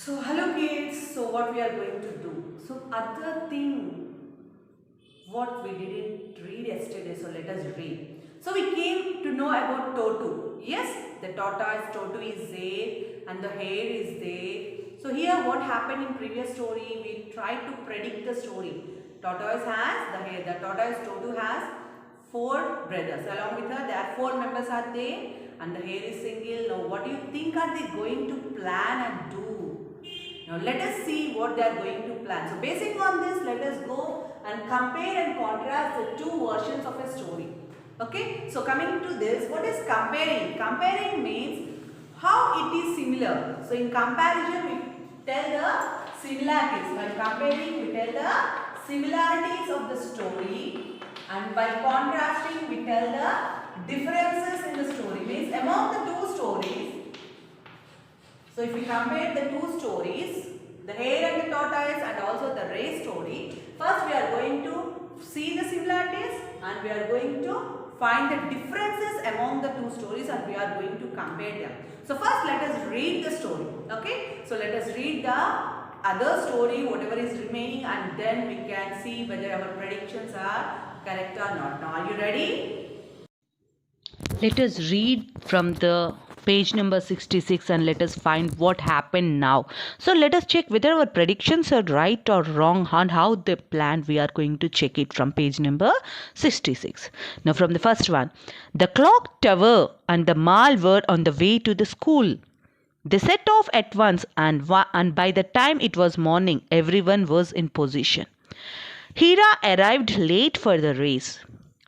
So hello kids, so what we are going to do? So other thing what we didn't read yesterday, so let us read. So we came to know about Totu. Yes, the tortoise Totu is there and the hare is there. So here what happened in previous story, we tried to predict the story. Tortoise has the hare, the tortoise Totu has four brothers. Along with her, there are four members are there and the hare is single. Now what do you think are they going to plan and do? Now let us see what they are going to plan. So basing on this, let us go and compare and contrast the two versions of a story. Okay. So coming to this, what is comparing? Comparing means how it is similar. So in comparison, we tell the similarities. By comparing, we tell the similarities of the story, and by contrasting, we tell the differences in the story. Means among the two stories. So if we compare the two stories, the hare and the tortoise and also the race story, first we are going to see the similarities and we are going to find the differences among the two stories and we are going to compare them. So first let us read the story. Okay. So let us read the other story, whatever is remaining, and then we can see whether our predictions are correct or not. Now are you ready? Let us read from the page number 66 and let us find what happened now. So let us check whether our predictions are right or wrong and how they planned. We are going to check it from page number 66. Now from the first one. The clock tower and the mall were on the way to the school. They set off at once and by the time it was morning, everyone was in position. Hira arrived late for the race.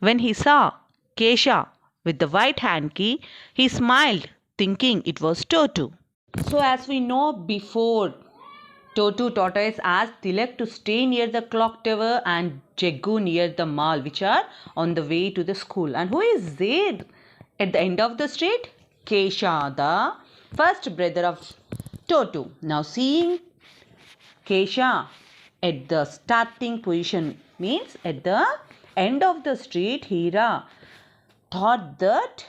When he saw Kesha with the white hand key, he smiled, thinking it was Totu. So, as we know before, Totu tortoise asked Tilak to stay near the clock tower and Jeggu near the mall, which are on the way to the school. And who is there at the end of the street? Kesha, the first brother of Totu. Now, seeing Kesha at the starting position means at the end of the street, Hira thought that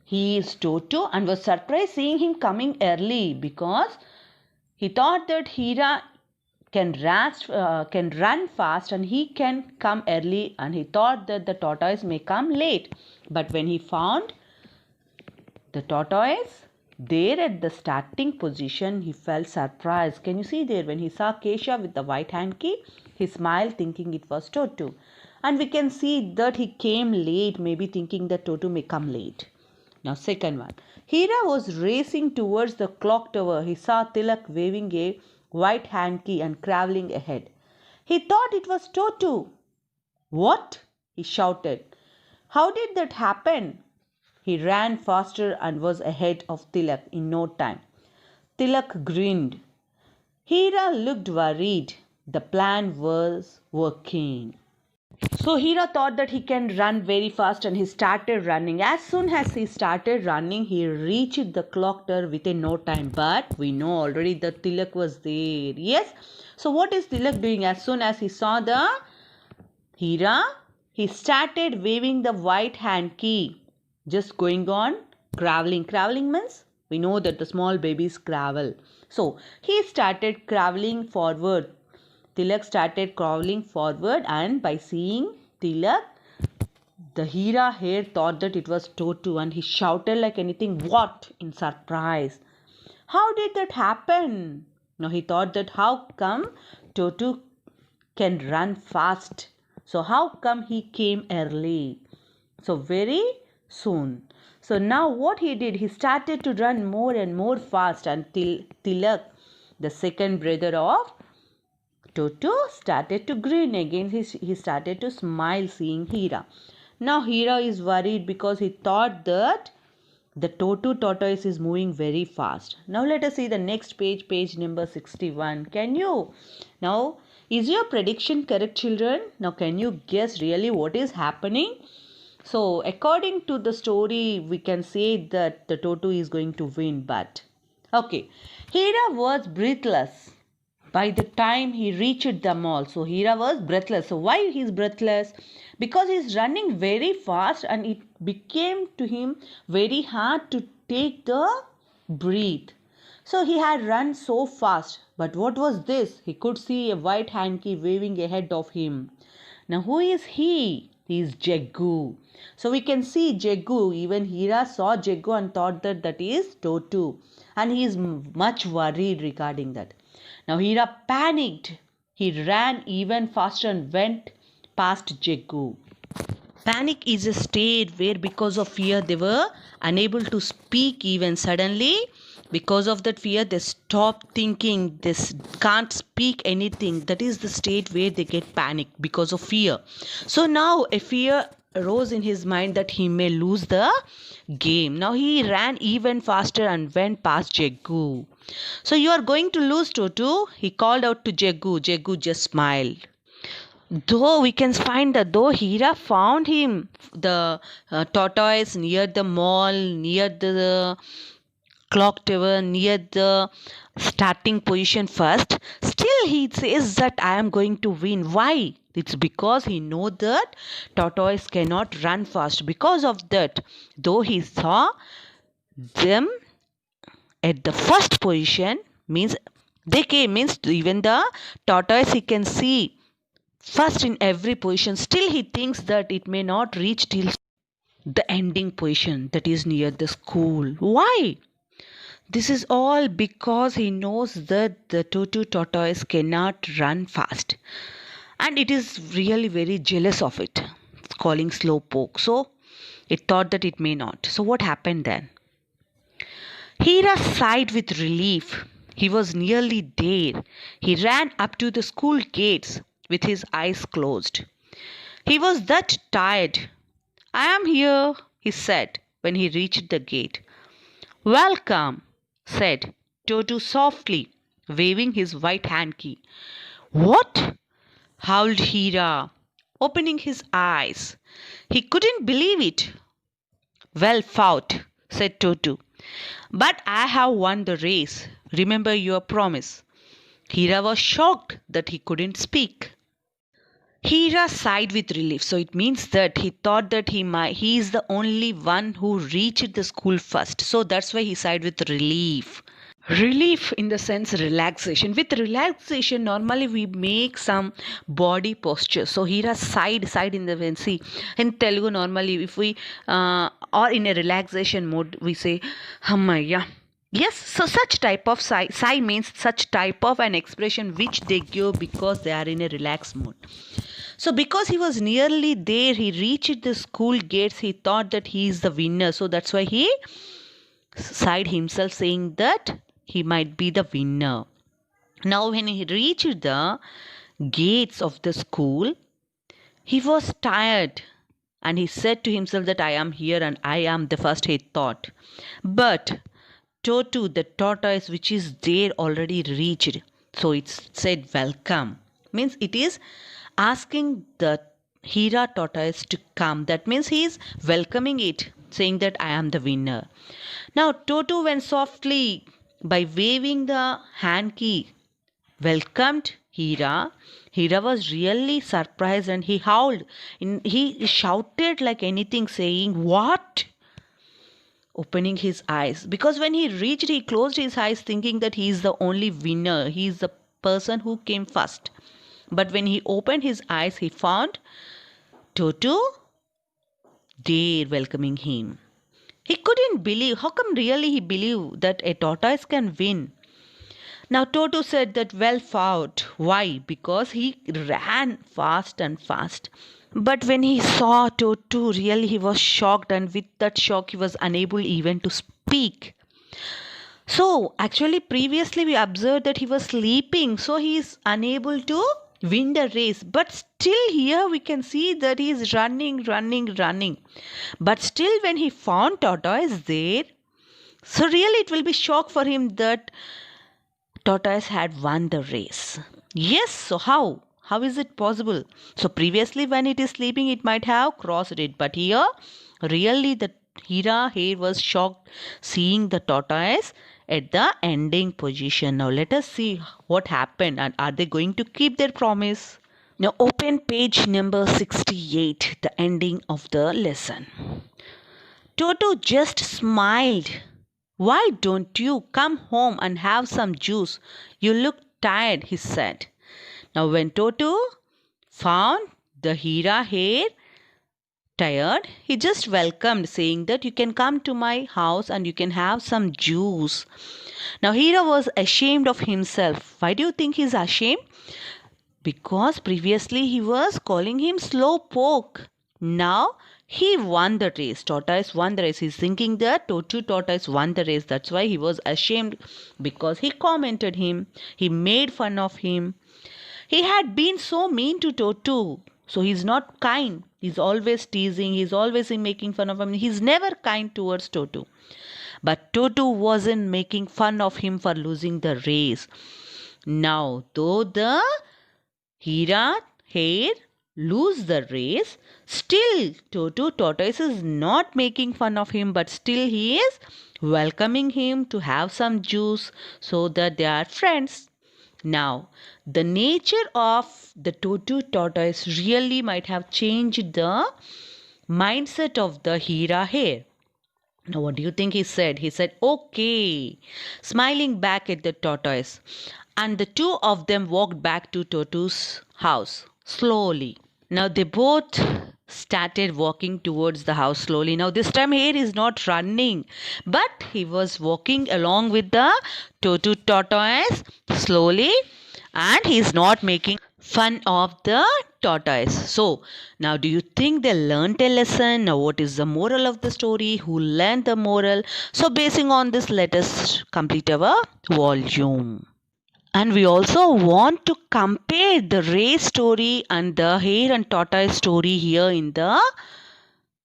he is Totu and was surprised seeing him coming early because he thought that Hira can run fast and he can come early, and he thought that the tortoise may come late. But when he found the tortoise there at the starting position, he felt surprised. Can you see there? When he saw Kesha with the white hand key, he smiled thinking it was Totu. And we can see that he came late, maybe thinking that Totu may come late. Now second one. Hira was racing towards the clock tower. He saw Tilak waving a white hand key and travelling ahead. He thought it was Totu. What? He shouted. How did that happen? He ran faster and was ahead of Tilak in no time. Tilak grinned. Hira looked worried. The plan was working. So Hira thought that he can run very fast and he started running. As soon as he started running, he reached the clock tower within no time. But we know already that Tilak was there. Yes. So what is Tilak doing? As soon as he saw the Hira, he started waving the white hand key. Just going on craveling. Craveling means we know that the small babies cravel. So he started craveling forward. Tilak started crawling forward, and by seeing Tilak, the Hira hare thought that it was Totu and he shouted like anything, "What?" in surprise. How did that happen? Now he thought that how come Totu can run fast? So how come he came early? So very soon. So now what he did, he started to run more and more fast until Tilak, the second brother of Totu, started to grin again. He started to smile seeing Hira. Now Hira is worried because he thought that the Totu tortoise is moving very fast. Now let us see the next page, page number 61. Can you? Now, is your prediction correct, children? Now can you guess really what is happening? So according to the story, we can say that the Totu is going to win, but okay. Hira was breathless by the time he reached the mall. So Hira was breathless. So why he's breathless? Because he's running very fast and it became to him very hard to take the breath. So he had run so fast. But what was this? He could see a white hanky waving ahead of him. Now who is he? He is Jeggu. So we can see Jeggu. Even Hira saw Jeggu and thought that that is Totu. And he is much worried regarding that. Now Hira panicked. He ran even faster and went past Jeggu. Panic is a state where because of fear they were unable to speak even suddenly. Because of that fear they stop thinking, they can't speak anything. That is the state where they get panic because of fear. So now a fear arose in his mind that he may lose the game. Now he ran even faster and went past Jeggu. So you are going to lose, Totu, he called out to Jeggu. Jeggu just smiled. Though we can find that though Hira found him, the tortoise near the mall, near the clock tower, near the starting position first, still he says that I am going to win. Why? It's because he know that tortoise cannot run fast. Because of that, though he saw them at the first position, means they came, means even the tortoise he can see first in every position, still he thinks that it may not reach till the ending position, that is near the school. Why? This is all because he knows that the Totu tortoise cannot run fast, and it is really very jealous of it. It's calling slowpoke. So it thought that it may not. So what happened then? Hira sighed with relief. He was nearly there. He ran up to the school gates with his eyes closed. He was that tired. I am here, he said when he reached the gate. Welcome, said Totu softly, waving his white hanky. What? Howled Hira, opening his eyes. He couldn't believe it. Well fought, said Totu. But I have won the race. Remember your promise. Hira was shocked that he couldn't speak. Hira sighed with relief. So it means that he thought that he is the only one who reached the school first. So that's why he sighed with relief. Relief in the sense relaxation. With relaxation, normally we make some body posture. So Hira sighed in the when see in Telugu normally if we or in a relaxation mode we say Hammaya. Yes, so such type of sigh means such type of an expression which they give because they are in a relaxed mode. So because he was nearly there, he reached the school gates, he thought that he is the winner. So that's why he sighed himself saying that he might be the winner. Now when he reached the gates of the school, he was tired and he said to himself that I am here and I am the first, he thought. But Totu, the tortoise which is there, already reached. So it said welcome. Means it is asking the Hira tortoise to come. That means he is welcoming it, saying that I am the winner. Now Totu went softly by waving the hanky, welcomed Hira. Hira was really surprised and he howled. He shouted like anything, saying, What? Opening his eyes. Because when he reached, he closed his eyes thinking that he is the only winner. He is the person who came first. But when he opened his eyes, he found Totu there welcoming him. He couldn't believe. How come really he believed that a tortoise can win? Now Totu said that well fought. Why? Because he ran fast and fast. But when he saw Totu, really he was shocked, and with that shock he was unable even to speak. So actually previously we observed that he was sleeping, so he is unable to win the race. But still here we can see that he is running. But still when he found Tortoise there, so really it will be shock for him that Tortoise had won the race. Yes, so how? How is it possible? So previously when it is sleeping, it might have crossed it. But here, really the Hira here was shocked seeing the tortoise at the ending position. Now let us see what happened and are they going to keep their promise? Now open page number 68, the ending of the lesson. Toto just smiled Why don't you come home and have some juice? You look tired, he said. Now, when Toto found the Hira hare tired, he just welcomed, saying that you can come to my house and you can have some juice. Now, Hira was ashamed of himself. Why do you think he's ashamed? Because previously he was calling him slowpoke. Now he won the race. Tortoise won the race. He's thinking that Totu Tortoise won the race. That's why he was ashamed, because he commented him. He made fun of him. He had been so mean to Totu. So he's not kind. He's always teasing. He's always making fun of him. He's never kind towards Totu. But Totu wasn't making fun of him for losing the race. Now, though the Hira hare lose the race, still Toto Tortoise is not making fun of him, but still he is welcoming him to have some juice, so that they are friends. Now, the nature of the Toto Tortoise really might have changed the mindset of the Hira hare. Now, what do you think he said? He said, okay, smiling back at the tortoise. And the two of them walked back to Totu's house slowly. Now, they both started walking towards the house slowly. Now, this time, Hare is not running, but he was walking along with the Totu tortoise slowly, and he is not making fun of the tortoise. So, now do you think they learned a lesson? Now, what is the moral of the story? Who learned the moral? So, basing on this, let us complete our volume. And we also want to compare the race story and the hare and tortoise story here in the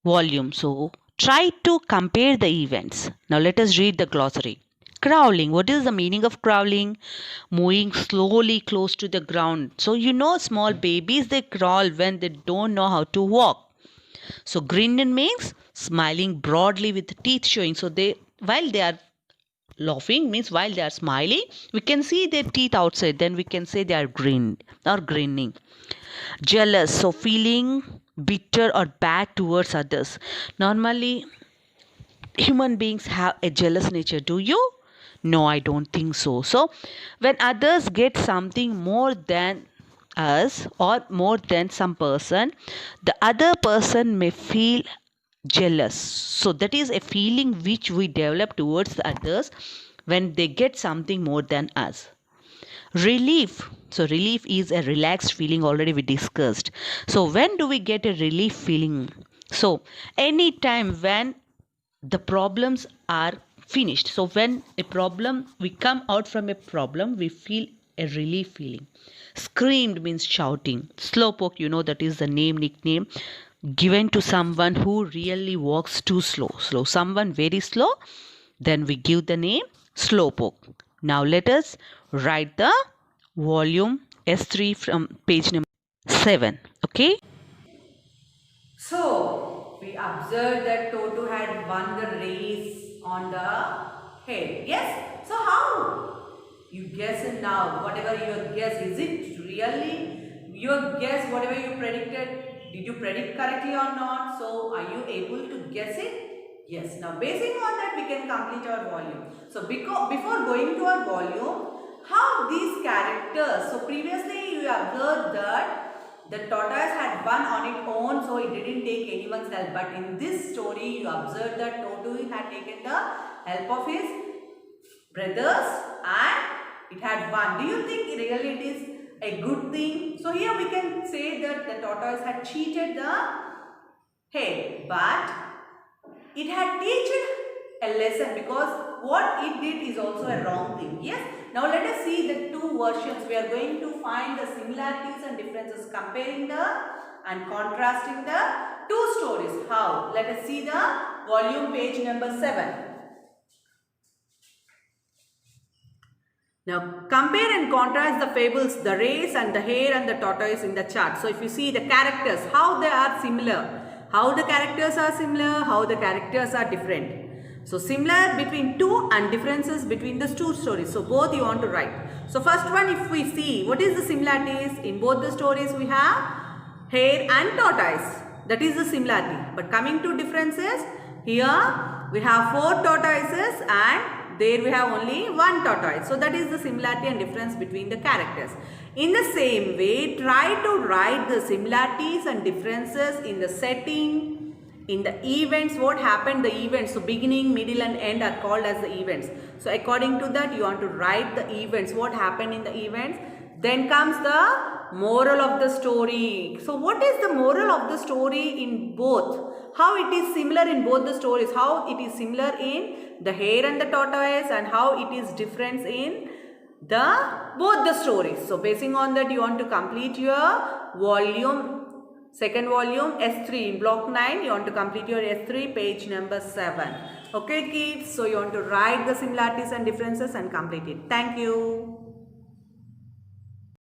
volume. So, try to compare the events. Now, let us read the glossary. Crawling. What is the meaning of crawling? Moving slowly close to the ground. So, small babies, they crawl when they don't know how to walk. So, grinning means smiling broadly with teeth showing. So, while they are laughing, means while they are smiling, we can see their teeth outside. Then we can say they are grinning. Jealous. So, feeling bitter or bad towards others. Normally, human beings have a jealous nature. Do you? No, I don't think so. So, when others get something more than us or more than some person, the other person may feel jealous. So, that is a feeling which we develop towards the others when they get something more than us. Relief. So, relief is a relaxed feeling, already we discussed. So, when do we get a relief feeling? So, anytime when the problems are finished. So when we come out from a problem, we feel a relief feeling. Screamed means shouting. Slowpoke, that is the nickname given to someone who really walks too slow. Someone very slow, then we give the name slowpoke. Now let us write the volume S3 from page number 7. Okay. So, we observed that Toto had won the race on the head. Yes? So, how? You guess it now. Whatever your guess, is it really your guess, whatever you predicted? Did you predict correctly or not? So, are you able to guess it? Yes. Now, basing on that, we can complete our volume. So, before going to our volume, how these characters, so previously you observed that the tortoise had won on its own, so it didn't take anyone's help. But in this story, you observed that Toto had taken the help of his brothers and it had won. Do you think really it is a good thing? So here we can say that the tortoise had cheated the hare, but it had teached a lesson, because what it did is also a wrong thing. Yes. Now let us see the two versions. We are going to find the similarities and differences, comparing and contrasting the two stories. How? Let us see the volume page number 7. Now compare and contrast the fables, the race and the hare and the tortoise in the chart. So if you see the characters, how they are similar, how the characters are similar, how the characters are different. So similar between two and differences between the two stories. So both you want to write. So first one, if we see what is the similarities in both the stories, we have hare and tortoise. That is the similarity. But coming to differences, here we have 4 tortoises and there we have only 1 tortoise. So that is the similarity and difference between the characters. In the same way, try to write the similarities and differences in the setting, in the events, what happened, the events. So beginning, middle and end are called as the events. So according to that, you want to write the events, what happened in the events. Then comes the moral of the story. So what is the moral of the story in both? How it is similar in both the stories, how it is similar in the hare and the tortoise, and how it is different in both the stories. So basing on that, you want to complete your volume, second volume S3 in block 9. You want to complete your S3 page number 7. Okay kids, so you want to write the similarities and differences and complete it. Thank you.